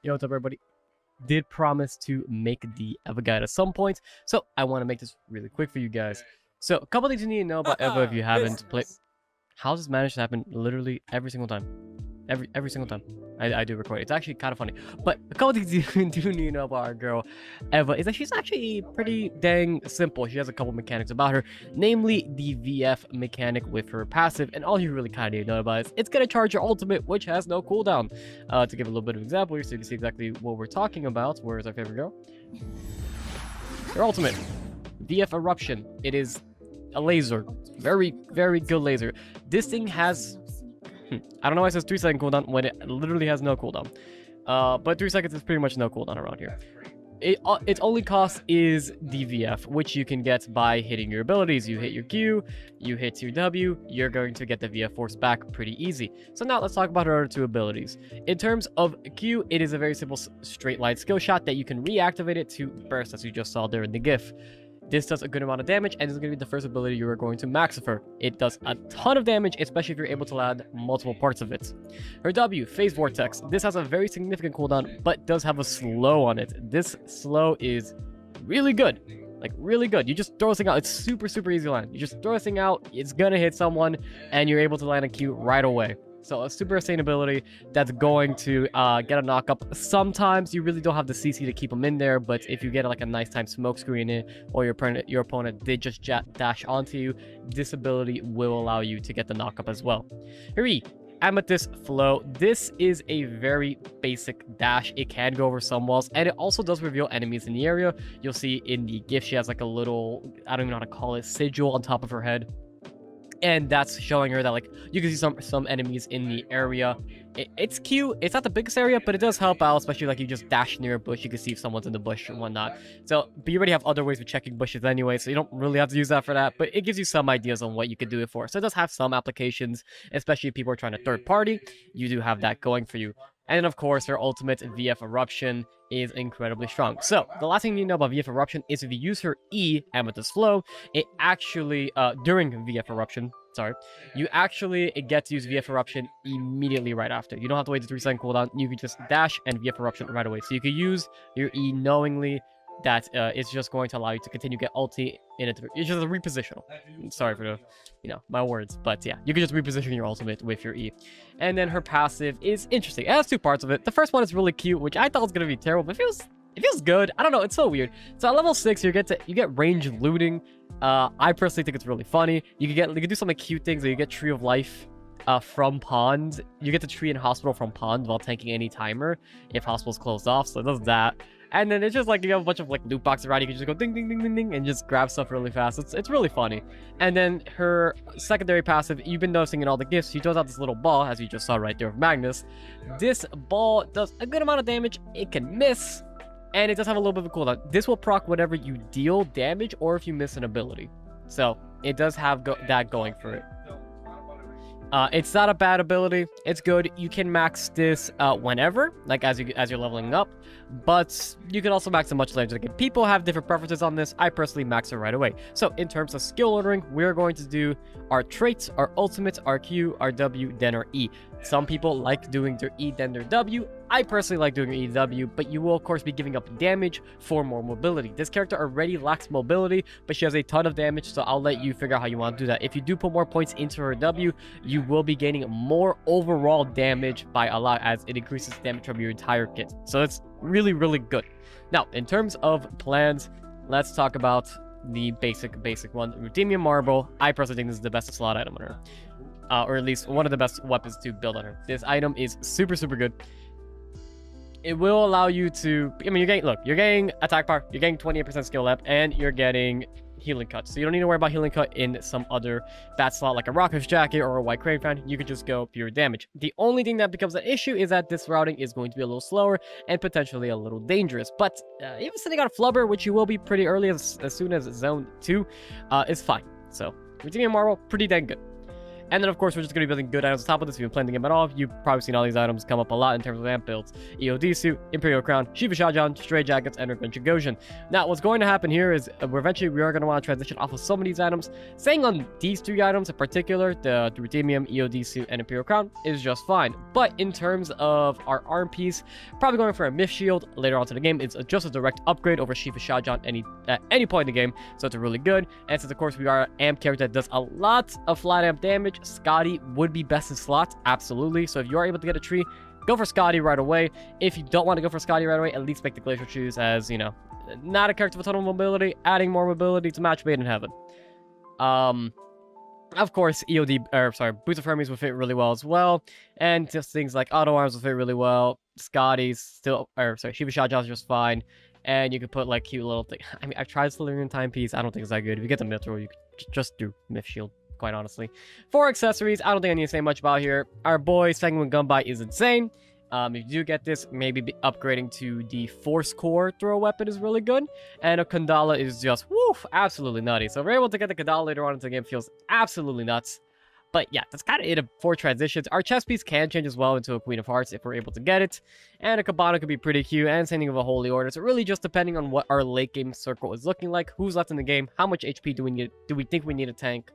Yo, what's up, everybody? Did promise to make the EVA guide at some point, so I want to make this really quick for you guys. So, a couple things you need to know about EVA if you haven't played. How does this manage to happen literally every single time? Every single time I do record. It's actually kind of funny. But a couple things you do need to know about our girl EVA is that she's actually pretty dang simple. She has a couple mechanics about her, namely the VF mechanic with her passive, and all you really kind of need to know about is it's gonna charge your ultimate, which has no cooldown. To give a little bit of example here so you can see exactly what we're talking about. Where is our favorite girl? Her ultimate, VF Eruption. It is a laser, very good laser. This thing has I don't know why it says 3-second cooldown when it literally has no cooldown. But 3 seconds is pretty much no cooldown around here. Its only cost is DVF, which you can get by hitting your abilities. You hit your Q, you hit your W, you're going to get the VF force back pretty easy. So now let's talk about her other two abilities. In terms of Q, it is a very simple straight line skill shot that you can reactivate it to burst, as you just saw there in the GIF. This does a good amount of damage, and this is going to be the first ability you are going to max of her. It does a ton of damage, especially if you're able to land multiple parts of it. Her W, Phase Vortex. This has a very significant cooldown, but does have a slow on it. This slow is really good. Like, really good. You just throw this thing out. It's super easy to land. You just throw this thing out, it's going to hit someone, and you're able to land a Q right away. So a super insane ability that's going to get a knock-up. Sometimes you really don't have the CC to keep them in there, but if you get like a nice time smoke screen in, or your opponent did just dash onto you, this ability will allow you to get the knock-up as well. Here we Amethyst Flow. This is a very basic dash. It can go over some walls, and it also does reveal enemies in the area. You'll see in the GIF she has like a little, I don't even know how to call it, sigil on top of her head. And that's showing her that, like, you can see some enemies in the area. It's cute. It's not the biggest area, but it does help out, especially like you just dash near a bush. You can see if someone's in the bush and whatnot. So, but you already have other ways of checking bushes anyway, so you don't really have to use that for that. But it gives you some ideas on what you could do it for. So it does have some applications, especially if people are trying to third party. You do have that going for you. And then, of course, her ultimate, VF Eruption, is incredibly strong. So, the last thing you need to know about VF Eruption is if you use her E, Amethyst Flow, it actually, during VF Eruption, you actually get to use VF Eruption immediately right after. You don't have to wait the 3-second cooldown. You can just dash and VF Eruption right away. So you can use your E knowingly. That it's just going to allow you to continue to get ulti in it. It's just a repositional. Sorry for the, my words, but yeah, you can just reposition your ultimate with your E. And then her passive is interesting. It has two parts of it. The first one is really cute, which I thought was gonna be terrible, but it feels good. I don't know, it's so weird. So at level 6, you get range looting. I personally think it's really funny. You can do some like cute things. Like you get Tree of Life from Pond. You get the Tree in Hospital from Pond while tanking any timer if Hospital's closed off. So it does that. And then it's just like you have a bunch of like loot boxes around. You can just go ding ding ding ding ding and just grab stuff really fast. It's really funny. And then her secondary passive, you've been noticing in all the gifts, she throws out this little ball, as you just saw right there with Magnus. This ball does a good amount of damage. It can miss, and it does have a little bit of a cooldown. This will proc whatever you deal damage or if you miss an ability. So it does have that going for it. It's not a bad ability. It's good. You can max this whenever, like as you're leveling up, but you can also max it much later. Like, people have different preferences on this. I personally max it right away. So in terms of skill ordering, we're going to do our traits, our ultimates, our Q, our W, then our E. Some people like doing their E, then their W. I personally like doing E, W, but you will, of course, be giving up damage for more mobility. This character already lacks mobility, but she has a ton of damage, so I'll let you figure out how you want to do that. If you do put more points into her W, you will be gaining more overall damage by a lot, as it increases damage from your entire kit. So that's really good. Now, in terms of plans, let's talk about the basic one. Ruthenium Marble. I personally think this is the best slot item on her. Or at least one of the best weapons to build on her. This item is super good. It will allow you to, you're getting attack power, you're getting 28% skill up, and you're getting healing cut. So you don't need to worry about healing cut in some other bad slot like a Rockfish Jacket or a White Crane Fan. You could just go pure damage. The only thing that becomes an issue is that this routing is going to be a little slower and potentially a little dangerous. But even sitting on Flubber, which you will be pretty early as soon as Zone 2, is fine. So, Ruthenium Marble, pretty dang good. And then, of course, we're just going to be building good items on top of this. If you've been playing the game at all, you've probably seen all these items come up a lot in terms of amp builds. EOD suit, Imperial Crown, Shiva Shajan, Stray Jackets, and Adventure Goshen. Now, what's going to happen here is we are going to want to transition off of some of these items. Saying on these 3 items in particular, the Ruthenium, EOD suit, and Imperial Crown is just fine. But in terms of our arm piece, probably going for a Myth Shield later on to the game. It's just a direct upgrade over Shiva Shajan at any point in the game, so it's really good. And since, of course, we are an amp character that does a lot of flat amp damage, Scotty would be best in slots, absolutely. So if you are able to get a tree, go for Scotty right away. If you don't want to go for Scotty right away, at least make the Glacial Shoes as, you know, not a character with a ton of mobility, adding more mobility to match made in heaven. Of course, Boots of Hermes will fit really well as well, and just things like Auto Arms will fit really well. Scotty's still, Shiva Shajan's just fine, and you could put like cute little thing. I mean, I've tried Solarian Timepiece. I don't think it's that good. If you get the Mithril, you could just do Myth Shield, quite honestly. For accessories, I don't think I need to say much about here. Our boy Sanguine Gunbai is insane. If you do get this, maybe upgrading to the Force Core throw weapon is really good. And a Kandala is just, woof, absolutely nutty. So if we're able to get the Kandala later on into the game, feels absolutely nuts. But yeah, that's kind of it for transitions. Our chest piece can change as well into a Queen of Hearts if we're able to get it. And a Cabana could be pretty cute, and sending of a Holy Order. So really just depending on what our late game circle is looking like, who's left in the game, how much HP do we think we need a tank,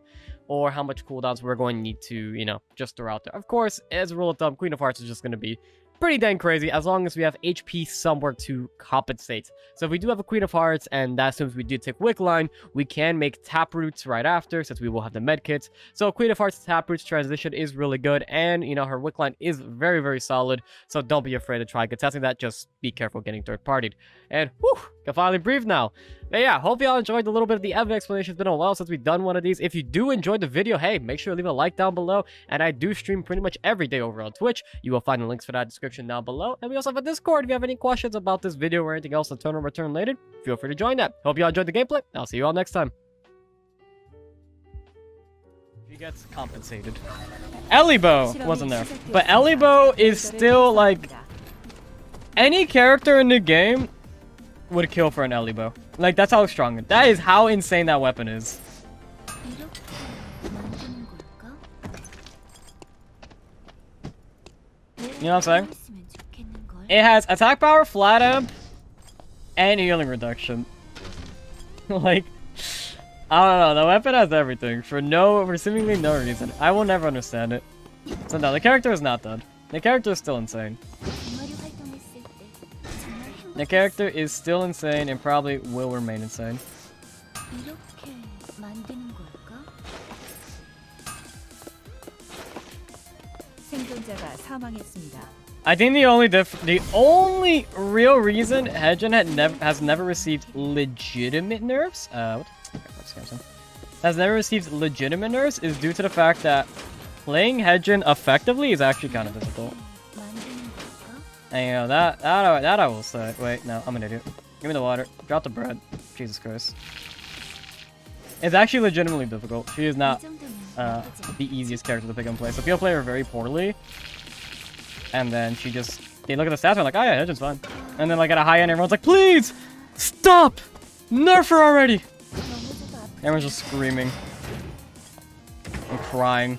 or how much cooldowns we're going to need to, you know, just throw out there. Of course, as a rule of thumb, Queen of Hearts is just going to be pretty dang crazy as long as we have HP somewhere to compensate. So if we do have a Queen of Hearts, and that assumes we do take Wick Line, we can make Taproots right after, since we will have the medkits. So Queen of Hearts to Taproots transition is really good, and, you know, her Wick Line is very, very solid, so don't be afraid to try contesting that. Just be careful getting third-partied. And, whew, can finally breathe now. But yeah, hope y'all enjoyed a little bit of the EVA explanation. It's been a while since we've done one of these. If you do enjoy the video, hey, make sure to leave a like down below. And I do stream pretty much every day over on Twitch. You will find the links for that in the description down below. And we also have a Discord. If you have any questions about this video or anything else on Turn or Return related, feel free to join that. Hope y'all enjoyed the gameplay. I'll see you all next time. He gets compensated. Elibo wasn't there. But Elibo is still, like, any character in the game would kill for an Elibo. Like, that's how strong it is. That is how insane that weapon is. You know what I'm saying? It has attack power, flat amp, and healing reduction. Like, I don't know. The weapon has everything for seemingly no reason. I will never understand it. So no, the character is not done. The character is still insane. The character is still insane and probably will remain insane. I think the only real reason Hedgen has never received legitimate nerfs, is due to the fact that playing Hedgen effectively is actually kind of difficult. And you know, that I will say. Wait, no, I'm an idiot. Give me the water. Drop the bread. Jesus Christ. It's actually legitimately difficult. She is not the easiest character to pick and play. So people play her very poorly. And then they look at the stats and are like, oh yeah, Hedgen's fine. And then like at a high end, everyone's like, please! Stop! Nerf her already! Everyone's just screaming. And crying.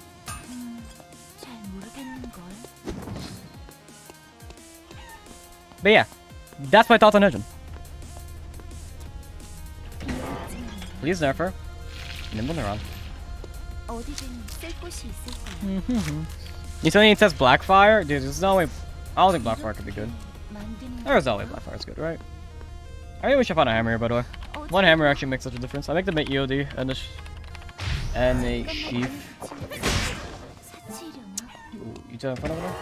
But yeah, that's my thoughts on Hedgen. Please nerf her. Nimble Neuron. You telling me it says Blackfire? Dude, there's no way. I don't think Blackfire could be good. There's no way Blackfire's good, right? I really wish I found a hammer here, by the way. One hammer actually makes such a difference. I make them make EOD and a sheath. Ooh, you two in front of there?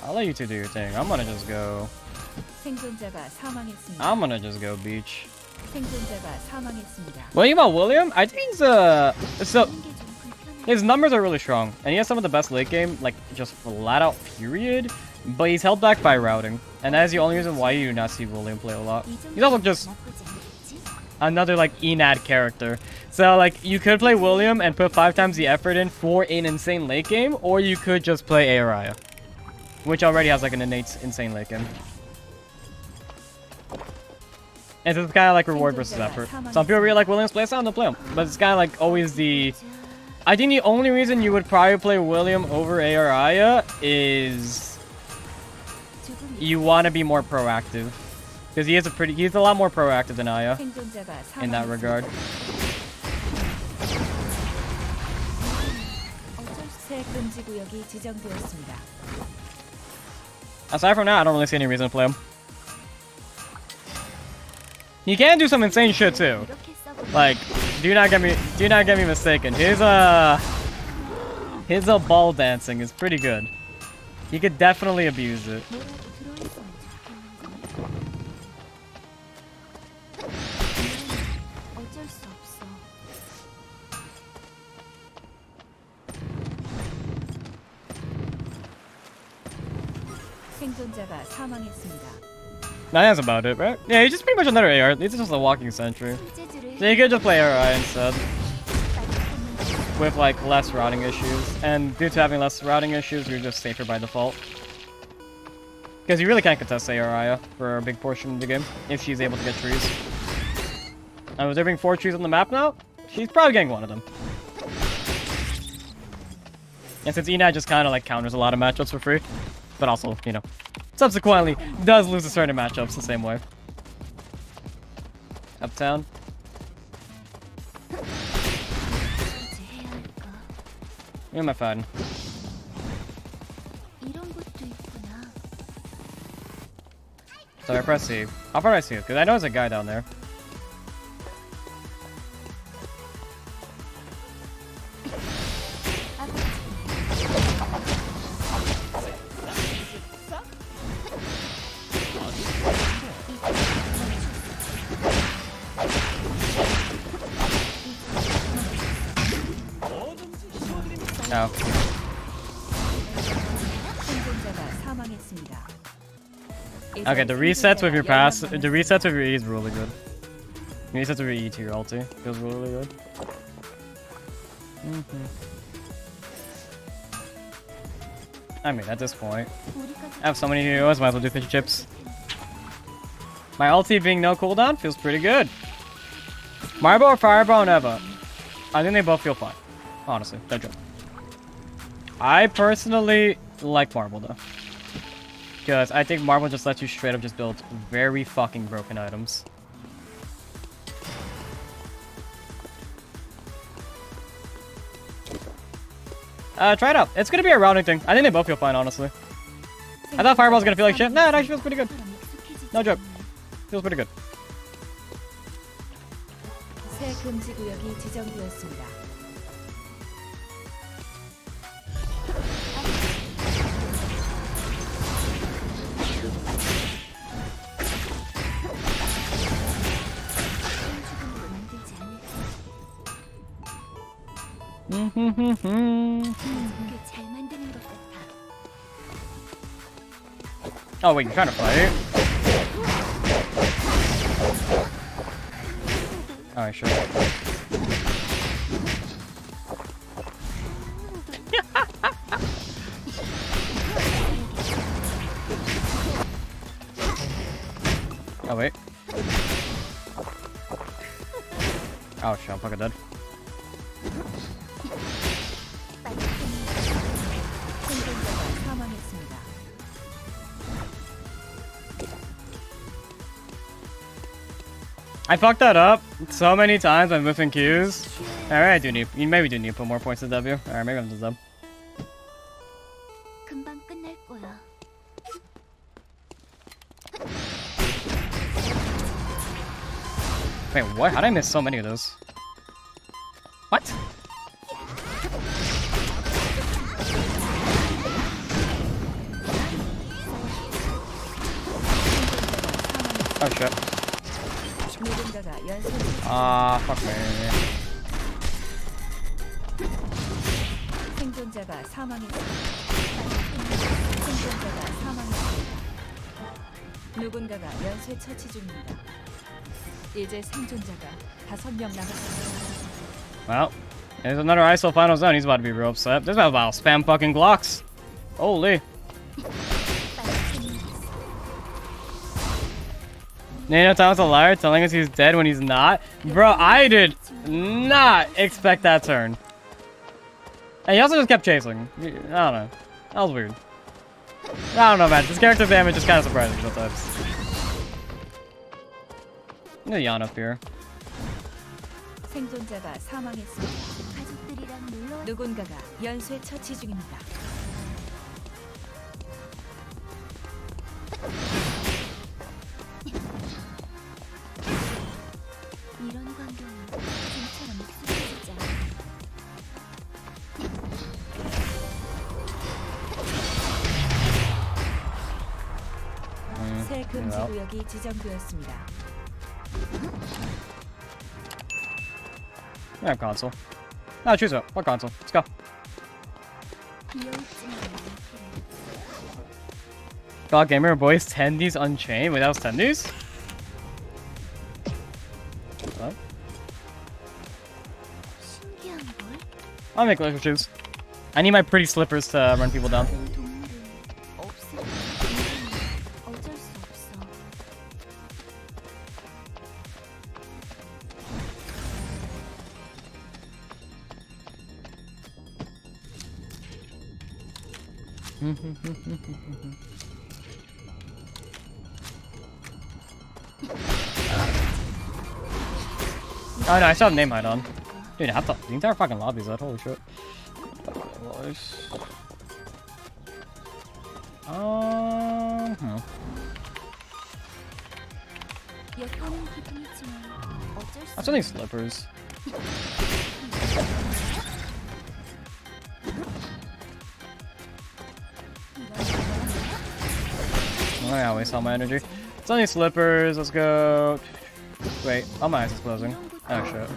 I'll let you two do your thing. I'm gonna just go beach. What do you about William? I think he's so his numbers are really strong, and he has some of the best late game, like just flat out period. But he's held back by routing, and that is the only reason why you do not see William play a lot. He's also just another like Enad character. So like you could play William and put 5 times the effort in for an insane late game, or you could just play Araya, which already has like an innate insane late game. And so it's kind of like reward versus effort. Some people really like William's playstyle and they'll play him, but it's kind of like always the I think the only reason you would probably play William over Araya is you want to be more proactive. Because he's a lot more proactive than Aya in that regard. Aside from that, I don't really see any reason to play him. He can do some insane shit too. Like, do not get me mistaken. His ball dancing is pretty good. He could definitely abuse it. That's about it, right? Yeah, he's just pretty much another AR. He's just a walking sentry. So you could just play RI instead. With like less routing issues. And due to having less routing issues, you're just safer by default. Because you really can't contest Araya for a big portion of the game if she's able to get trees. And with there being 4 trees on the map now, she's probably getting one of them. And since Enad just kind of like counters a lot of matchups for free, but also, you know, subsequently does lose a certain matchups the same way. Uptown. Who am I fighting? So I press C. How far do I see it? Because I know there's a guy down there. No. Okay, the resets with your pass, the resets with your E is really good. The resets with your E to your ulti feels really good. I mean, at this point, I have so many heroes, might as well do fish chips. My ulti being no cooldown feels pretty good. Marble or Fireball and Eva? I think they both feel fine. Honestly, no joke. I personally like Marble though. Because I think Marble just lets you straight up just build very fucking broken items. Try it out. It's gonna be a rounding thing. I think they both feel fine, honestly. I thought Fireball's gonna feel like shit. Nah, it actually feels pretty good. No joke. Feels pretty good. Oh wait, you're trying to fight? Alright, sure. Oh wait. Oh shit, I'm fucking dead. I fucked that up so many times by whiffing Qs. Alright, I do need, maybe do need to put more points to W. Alright, maybe I'm just dumb. Wait, what? How did I miss so many of those? What? Oh shit. Ah, fuck me. 생존자가 사망했습니다. 누군가가 연쇄 처치 중입니다. 이제 생존자가 5명 남았습니다. Well, there's another ISO final zone. He's about to be real upset. This is about spam fucking Glocks. Holy. Nano Tom's a liar, telling us he's dead when he's not. Bro, I did not expect that turn. And he also just kept chasing. I don't know. That was weird. I don't know, man. This character damage is kind of surprising sometimes. I'm gonna yawn up here. 생존자가 사망했습니다. 가족들이랑 놀러 왔- 누군가가 연쇄 처치 중입니다. 이런 광경은 좀처럼 익숙해지지 않아. 새 금지 구역이 지정되었습니다. I have console. No, choose it. What console? Let's go. 비어있지만 않기를. God Gamer Boys Tendies Unchained. Wait, that was Tendies? What? 신기한 걸? I'll make little shoes. I need my pretty slippers to run people down. 다른 동물은 없을까? 어쩔 수 없어. Oh no, I still have name hide on. Dude, half the entire fucking lobby is that. Holy shit. 엿보는 기분이지만 어쩔 수 I still need slippers. Oh yeah, waste all my energy. Still need slippers. Let's go. Wait, all my eyes is closing. Oh shit.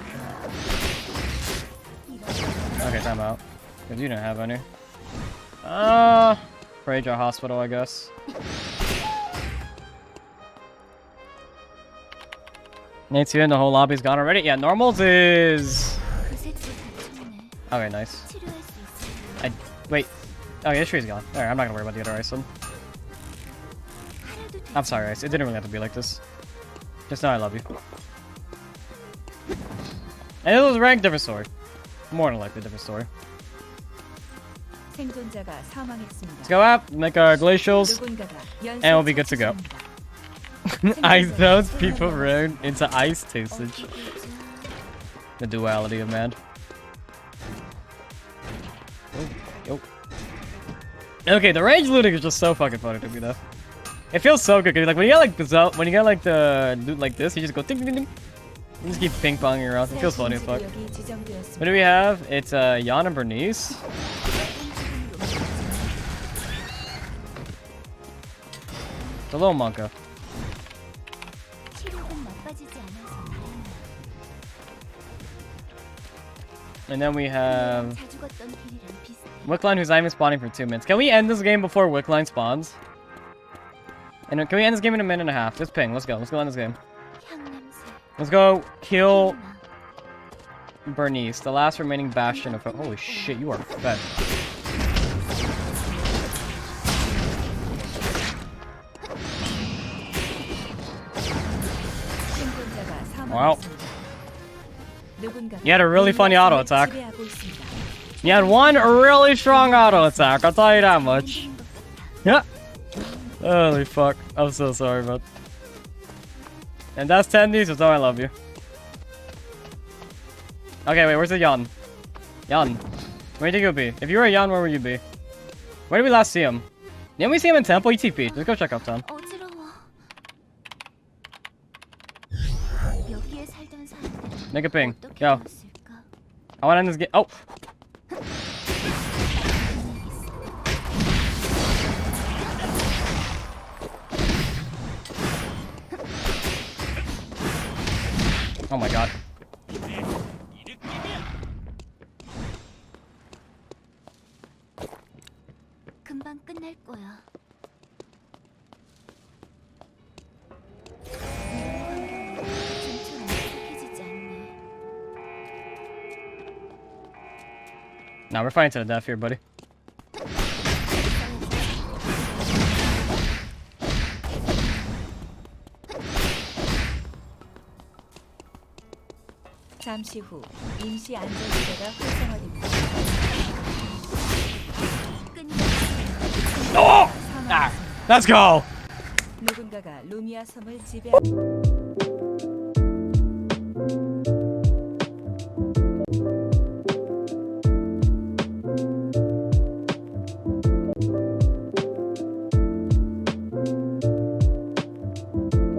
Okay, time out. Because you didn't have any. Rager Hospital, I guess. Nate's here and the whole lobby's gone already? Yeah, normals is... 그새 다쳤네. Okay, nice. 치료할 수 있어. Wait. Oh, yeah, tree's gone. Alright, I'm not gonna worry about the other ice one. 하나도 I'm sorry, Ice. It didn't really have to be like this. Just know I love you. And it was ranked, different story. More than likely, different story. 생존자가 사망했습니다. Let's go up, make our glacials, 누군가가 연쇄 and we'll be good to 처치 go. 중입니다. Ice, those people run into ice tastage. The duality of man. Yo. Okay, the range looting is just so fucking funny to me though. It feels so good, 'cause, like when you get like the loot like this, you just go ding ding ding. You just keep ping ponging around. It feels funny as fuck. 구역이 지정되었습니다. What do we have? It's Jan and Bernice. The little monka. 체력은 나빠지지 않아서 다행이야. And then we have 자주 걷던 길이랑 비슷해. Wickline, who's not even spawning for 2 minutes. Can we end this game before Wickline spawns? And can we end this game in a minute and a half? Just ping. Let's go. Let's go end this game. 향 냄새. Let's go kill 기분아. Bernice, the last remaining bastion of... Holy shit, you are fed. 생존자가 Wow. 사망했습니다. 누군가가 You had a really funny auto attack. 지배하고 있습니다. You had one really strong auto attack, I'll tell you that much. Yeah. Holy fuck. I'm so sorry, bud. And that's 10 Ds, so I love you. Okay, wait, where's the Jan? Jan. Where do you think he'll be? If you were a Jan, where would you be? Where did we last see him? Didn't we see him in Temple? ETP. Let's go check out Tom. 어지러워. 여기에 살던 사람들은 Make a ping. 어떻게 Yo. 되었을까? I want to end this game. Oh! Oh my god. 금방 끝날 거야. 이런 광경은 좀처럼 익숙해지지 않네. Nah, we're fighting to the death here, buddy. 잠시 후 임시 안전지대가 활성화됩니다. 남았습니다. Let's go. 누군가가 루미아 섬을 지배.